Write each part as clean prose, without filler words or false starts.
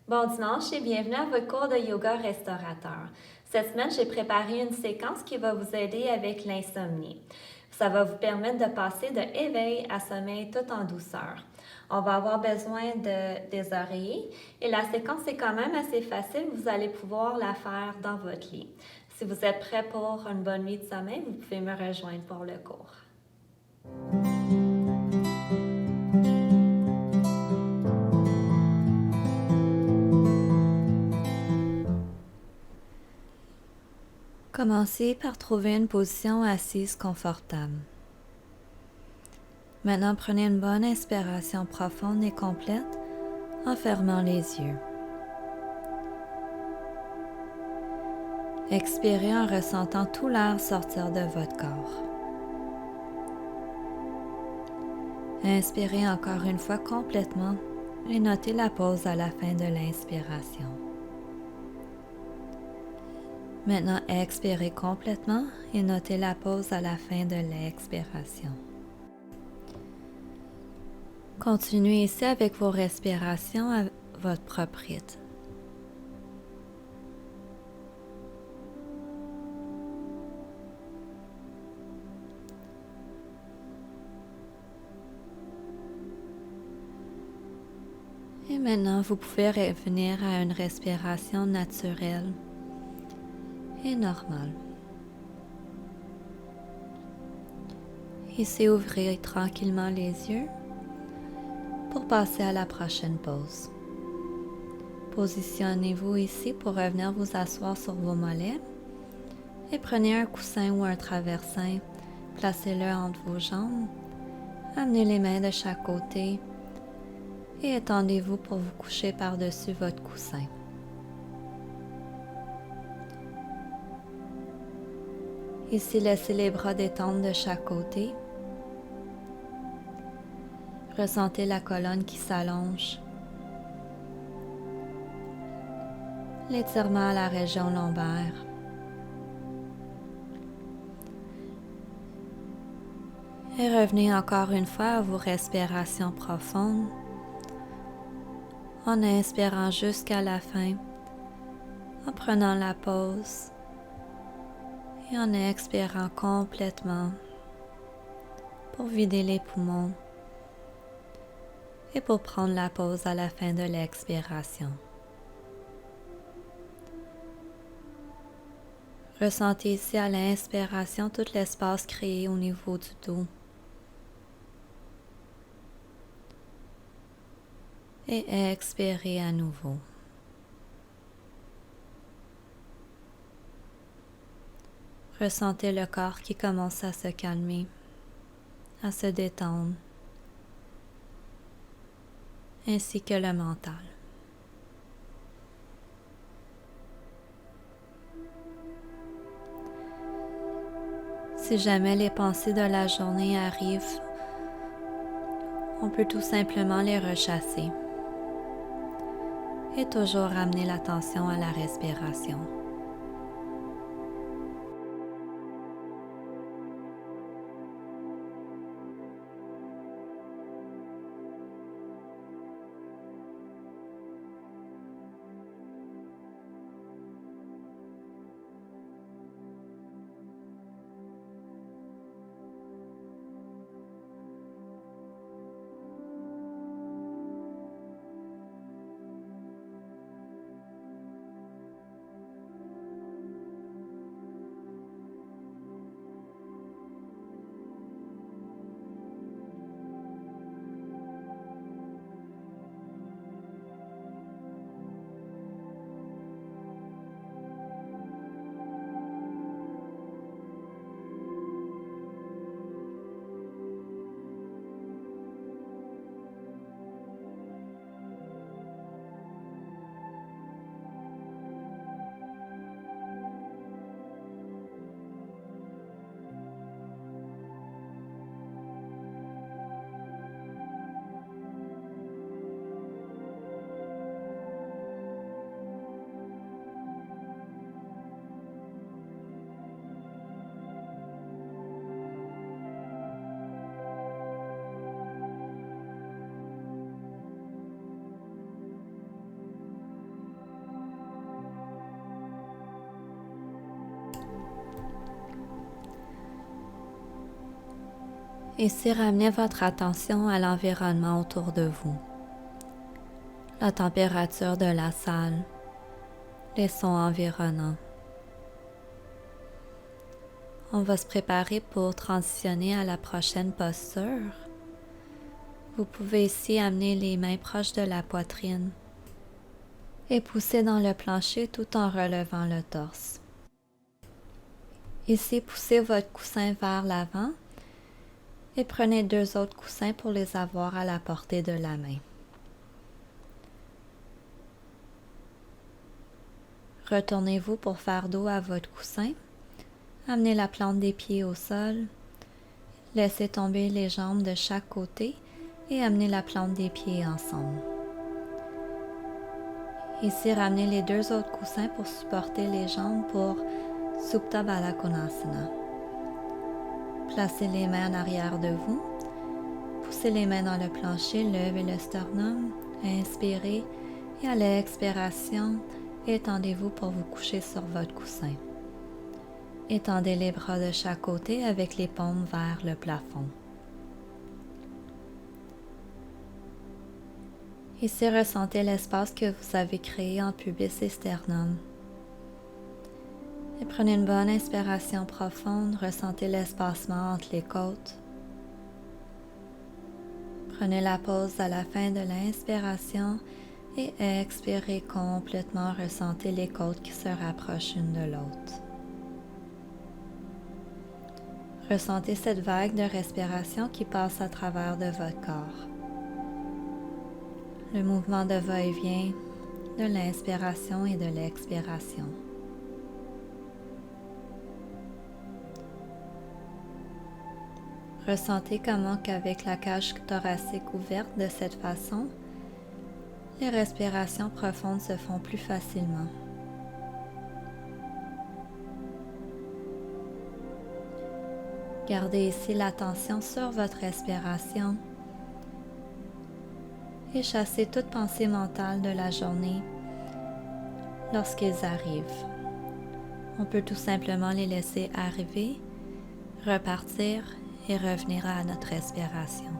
Bon dimanche et bienvenue à votre cours de yoga restaurateur. Cette semaine, j'ai préparé une séquence qui va vous aider avec l'insomnie. Ça va vous permettre de passer de éveil à sommeil tout en douceur. On va avoir besoin des oreillers et la séquence est quand même assez facile. Vous allez pouvoir la faire dans votre lit. Si vous êtes prêt pour une bonne nuit de sommeil, vous pouvez me rejoindre pour le cours. Commencez par trouver une position assise confortable. Maintenant, prenez une bonne inspiration profonde et complète en fermant les yeux. Expirez en ressentant tout l'air sortir de votre corps. Inspirez encore une fois complètement et notez la pause à la fin de l'inspiration. Maintenant, expirez complètement et notez la pause à la fin de l'expiration. Continuez ici avec vos respirations à votre propre rythme. Et maintenant, vous pouvez revenir à une respiration naturelle et normale. Ici, ouvrez tranquillement les yeux pour passer à la prochaine pause. Positionnez-vous ici pour revenir vous asseoir sur vos mollets et prenez un coussin ou un traversin, placez-le entre vos jambes, amenez les mains de chaque côté et étendez-vous pour vous coucher par-dessus votre coussin. Ici, laissez les bras détendre de chaque côté. Ressentez la colonne qui s'allonge. L'étirement à la région lombaire. Et revenez encore une fois à vos respirations profondes en inspirant jusqu'à la fin, en prenant la pause et en expirant complètement pour vider les poumons et pour prendre la pause à la fin de l'expiration. Ressentez ici à l'inspiration tout l'espace créé au niveau du dos. Et expirez à nouveau. Ressentez le corps qui commence à se calmer, à se détendre, ainsi que le mental. Si jamais les pensées de la journée arrivent, on peut tout simplement les rechasser et toujours ramener l'attention à la respiration. Ici, ramenez votre attention à l'environnement autour de vous. La température de la salle, les sons environnants. On va se préparer pour transitionner à la prochaine posture. Vous pouvez ici amener les mains proches de la poitrine et pousser dans le plancher tout en relevant le torse. Ici, poussez votre coussin vers l'avant et prenez 2 autres coussins pour les avoir à la portée de la main. Retournez-vous pour faire dos à votre coussin. Amenez la plante des pieds au sol. Laissez tomber les jambes de chaque côté et amenez la plante des pieds ensemble. Ici, ramenez les 2 autres coussins pour supporter les jambes pour Supta Baddha Konasana. Placez les mains en arrière de vous. Poussez les mains dans le plancher, levez le sternum, inspirez et à l'expiration, étendez-vous pour vous coucher sur votre coussin. Étendez les bras de chaque côté avec les paumes vers le plafond. Ici, ressentez l'espace que vous avez créé en pubis et sternum. Et prenez une bonne inspiration profonde, ressentez l'espacement entre les côtes. Prenez la pause à la fin de l'inspiration et expirez complètement, ressentez les côtes qui se rapprochent une de l'autre. Ressentez cette vague de respiration qui passe à travers de votre corps. Le mouvement de va-et-vient de l'inspiration et de l'expiration. Ressentez comment qu'avec la cage thoracique ouverte de cette façon, les respirations profondes se font plus facilement. Gardez ici l'attention sur votre respiration et chassez toute pensée mentale de la journée lorsqu'ils arrivent. On peut tout simplement les laisser arriver, repartir et revenir à notre respiration.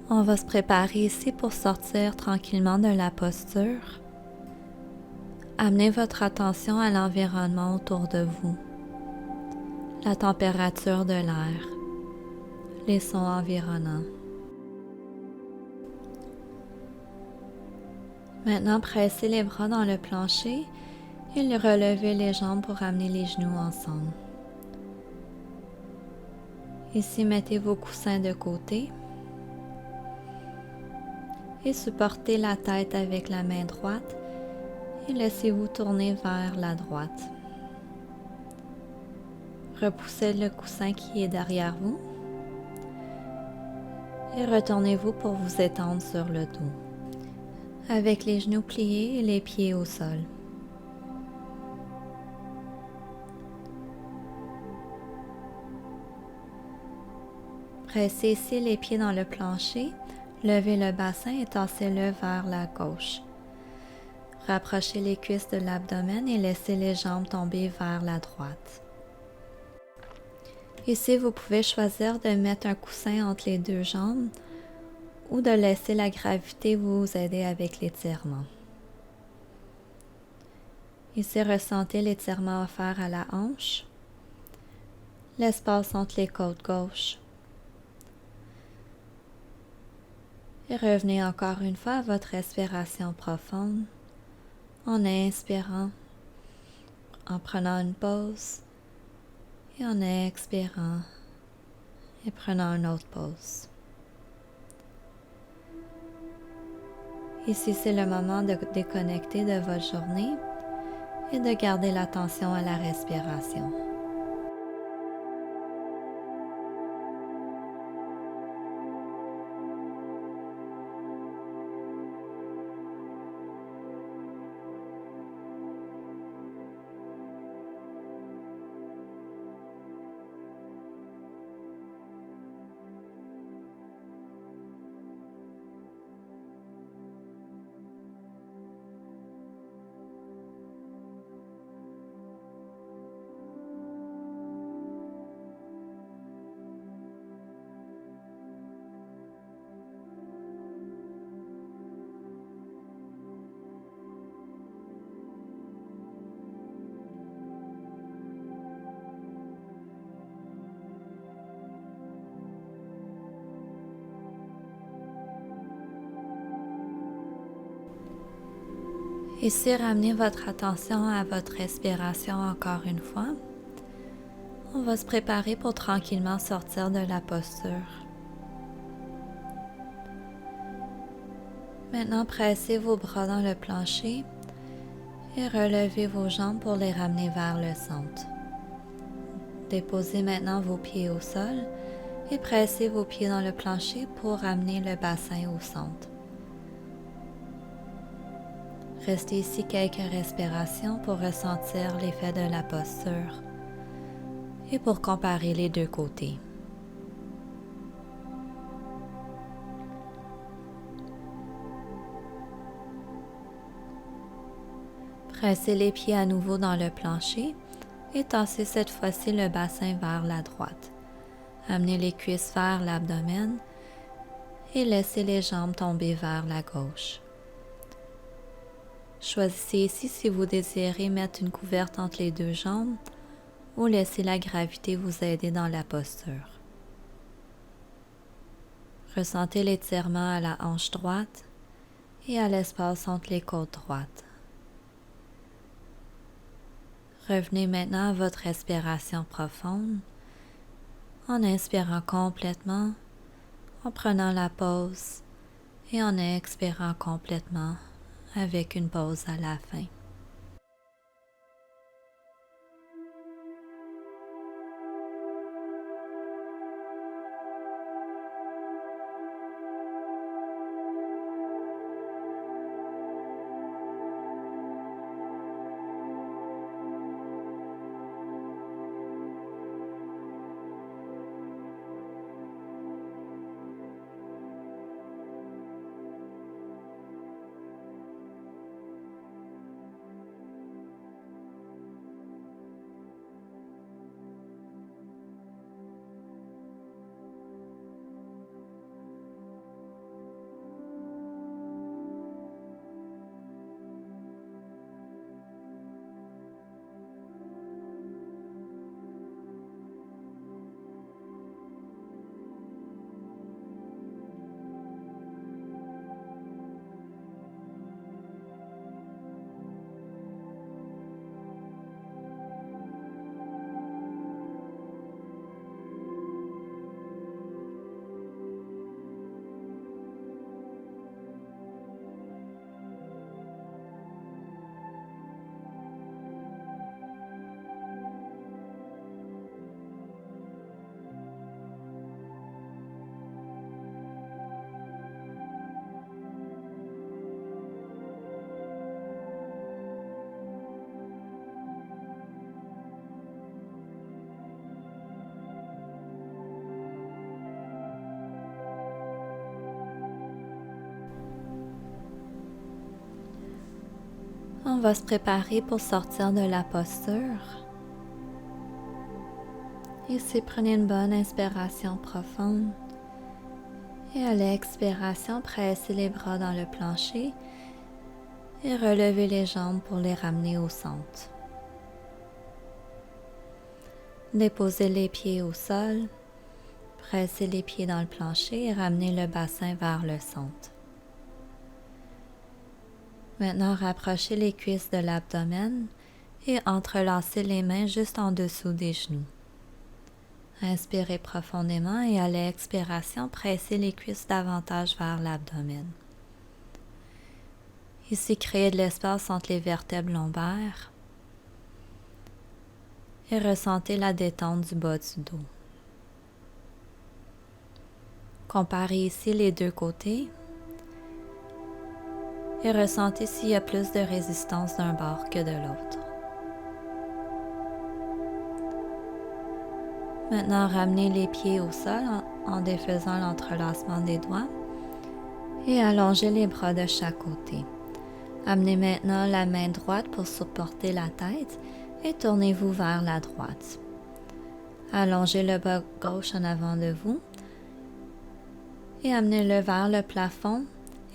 On va se préparer ici pour sortir tranquillement de la posture. Amenez votre attention à l'environnement autour de vous, la température de l'air, les sons environnants. Maintenant, pressez les bras dans le plancher et relevez les jambes pour amener les genoux ensemble. Ici, mettez vos coussins de côté et supportez la tête avec la main droite et laissez-vous tourner vers la droite. Repoussez le coussin qui est derrière vous Et retournez-vous pour vous étendre sur le dos, avec les genoux pliés et les pieds au sol. Pressez ici les pieds dans le plancher, levez le bassin et tassez-le vers la gauche. Rapprochez les cuisses de l'abdomen et laissez les jambes tomber vers la droite. Ici, vous pouvez choisir de mettre un coussin entre les deux jambes ou de laisser la gravité vous aider avec l'étirement. Ici, ressentez l'étirement offert à la hanche, l'espace entre les côtes gauches. Et revenez encore une fois à votre respiration profonde en inspirant, en prenant une pause et en expirant et prenant une autre pause. Ici, c'est le moment de déconnecter de votre journée et de garder l'attention à la respiration. Ici, ramenez votre attention à votre respiration encore une fois. On va se préparer pour tranquillement sortir de la posture. Maintenant, pressez vos bras dans le plancher et relevez vos jambes pour les ramener vers le centre. Déposez maintenant vos pieds au sol et pressez vos pieds dans le plancher pour ramener le bassin au centre. Restez ici quelques respirations pour ressentir l'effet de la posture et pour comparer les deux côtés. Pressez les pieds à nouveau dans le plancher et tassez cette fois-ci le bassin vers la droite. Amenez les cuisses vers l'abdomen et laissez les jambes tomber vers la gauche. Choisissez ici si vous désirez mettre une couverte entre les deux jambes ou laisser la gravité vous aider dans la posture. Ressentez l'étirement à la hanche droite et à l'espace entre les côtes droites. Revenez maintenant à votre respiration profonde en inspirant complètement, en prenant la pause et en expirant complètement avec une pause à la fin. On va se préparer pour sortir de la posture. Ici, prenez une bonne inspiration profonde. Et à l'expiration, pressez les bras dans le plancher et relevez les jambes pour les ramener au centre. Déposez les pieds au sol, pressez les pieds dans le plancher et ramenez le bassin vers le centre. Maintenant, rapprochez les cuisses de l'abdomen et entrelacez les mains juste en dessous des genoux. Inspirez profondément et à l'expiration, pressez les cuisses davantage vers l'abdomen. Ici, créez de l'espace entre les vertèbres lombaires et ressentez la détente du bas du dos. Comparez ici les deux côtés et ressentez s'il y a plus de résistance d'un bord que de l'autre. Maintenant, ramenez les pieds au sol en défaisant l'entrelacement des doigts et allongez les bras de chaque côté. Amenez maintenant la main droite pour supporter la tête et tournez-vous vers la droite. Allongez le bras gauche en avant de vous et amenez-le vers le plafond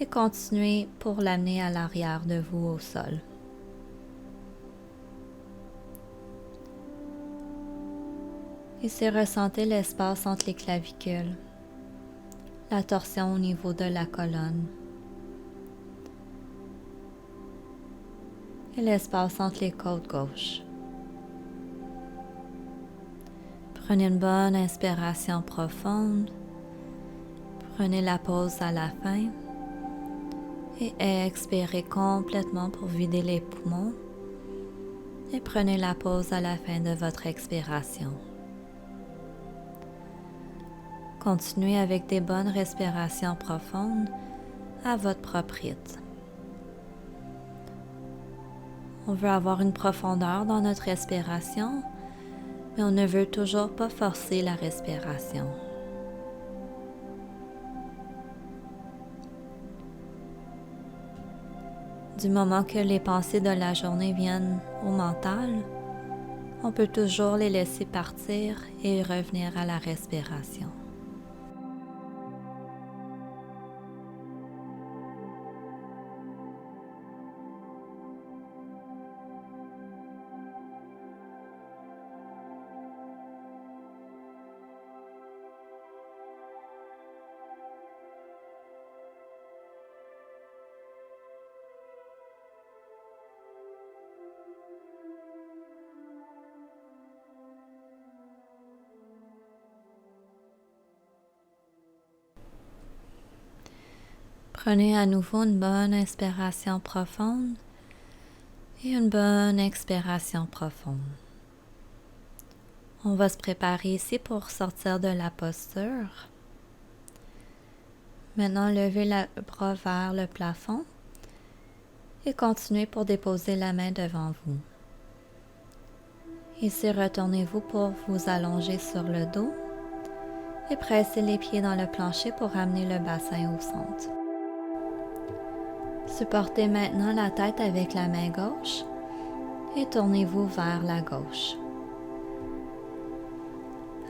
et continuez pour l'amener à l'arrière de vous au sol. Ici, ressentez l'espace entre les clavicules, la torsion au niveau de la colonne et l'espace entre les côtes gauches. Prenez une bonne inspiration profonde, prenez la pause à la fin et expirez complètement pour vider les poumons et prenez la pause à la fin de votre expiration. Continuez avec des bonnes respirations profondes à votre propre rythme. On veut avoir une profondeur dans notre respiration, mais on ne veut toujours pas forcer la respiration. Du moment que les pensées de la journée viennent au mental, on peut toujours les laisser partir et revenir à la respiration. Prenez à nouveau une bonne inspiration profonde et une bonne expiration profonde. On va se préparer ici pour sortir de la posture. Maintenant, levez le bras vers le plafond et continuez pour déposer la main devant vous. Ici, retournez-vous pour vous allonger sur le dos et pressez les pieds dans le plancher pour ramener le bassin au centre. Supportez maintenant la tête avec la main gauche et tournez-vous vers la gauche.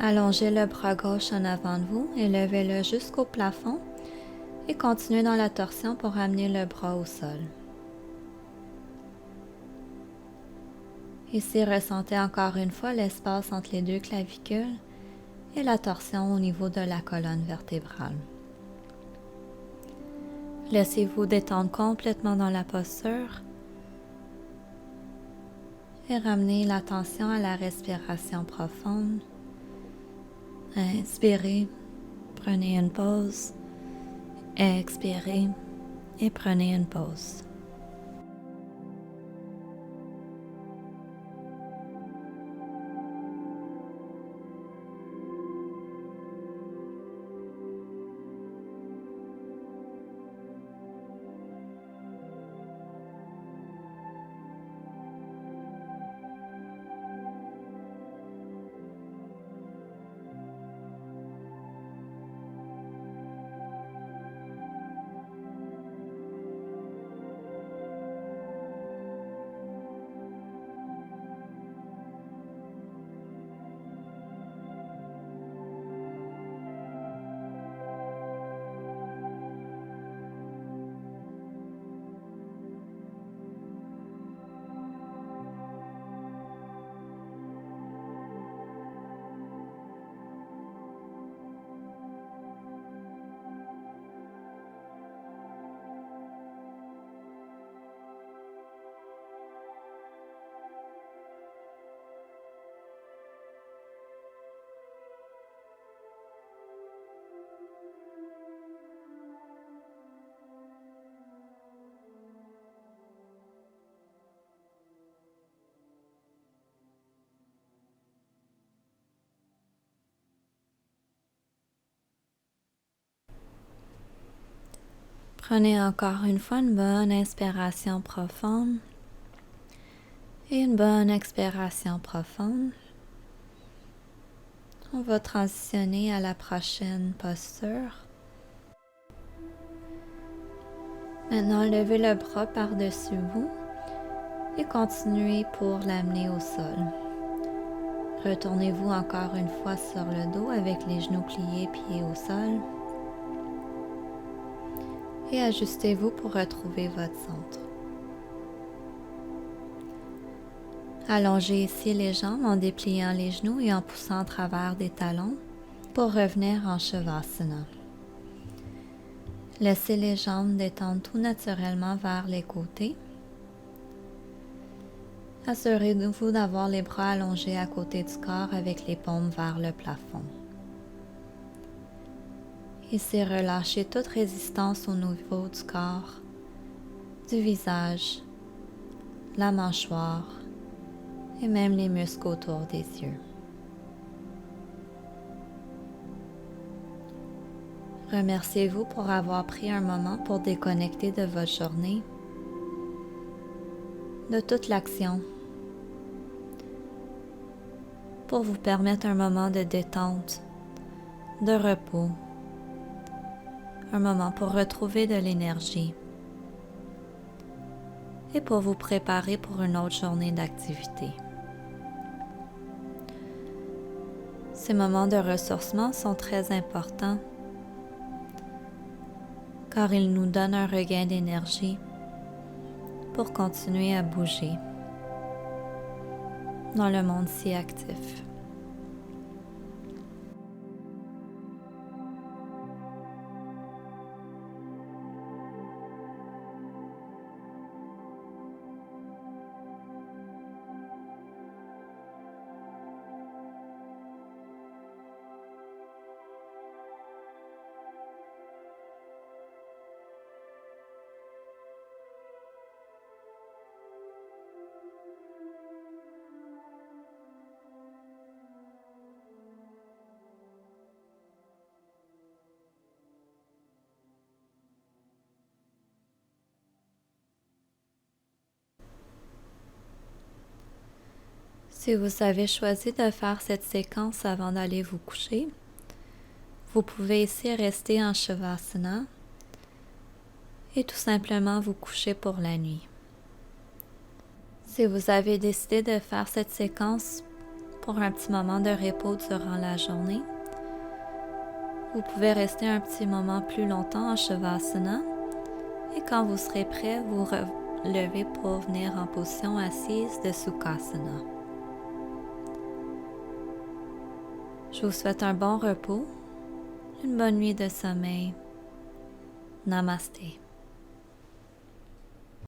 Allongez le bras gauche en avant de vous et levez-le jusqu'au plafond et continuez dans la torsion pour ramener le bras au sol. Ici, ressentez encore une fois l'espace entre les deux clavicules et la torsion au niveau de la colonne vertébrale. Laissez-vous détendre complètement dans la posture et ramenez l'attention à la respiration profonde. Inspirez, prenez une pause, expirez et prenez une pause. Prenez encore une fois une bonne inspiration profonde et une bonne expiration profonde. On va transitionner à la prochaine posture. Maintenant, levez le bras par-dessus vous et continuez pour l'amener au sol. Retournez-vous encore une fois sur le dos avec les genoux pliés, pieds au sol. Et ajustez-vous pour retrouver votre centre. Allongez ici les jambes en dépliant les genoux et en poussant à travers des talons pour revenir en Shavasana. Laissez les jambes détendre tout naturellement vers les côtés. Assurez-vous d'avoir les bras allongés à côté du corps avec les paumes vers le plafond. Ici, relâchez toute résistance au niveau du corps, du visage, la mâchoire et même les muscles autour des yeux. Remerciez-vous pour avoir pris un moment pour déconnecter de votre journée, de toute l'action, pour vous permettre un moment de détente, de repos, un moment pour retrouver de l'énergie et pour vous préparer pour une autre journée d'activité. Ces moments de ressourcement sont très importants car ils nous donnent un regain d'énergie pour continuer à bouger dans le monde si actif. Si vous avez choisi de faire cette séquence avant d'aller vous coucher, vous pouvez ici rester en Shavasana et tout simplement vous coucher pour la nuit. Si vous avez décidé de faire cette séquence pour un petit moment de repos durant la journée, vous pouvez rester un petit moment plus longtemps en Shavasana et quand vous serez prêt, vous relevez pour venir en position assise de Sukhasana. Je vous souhaite un bon repos, une bonne nuit de sommeil. Namasté.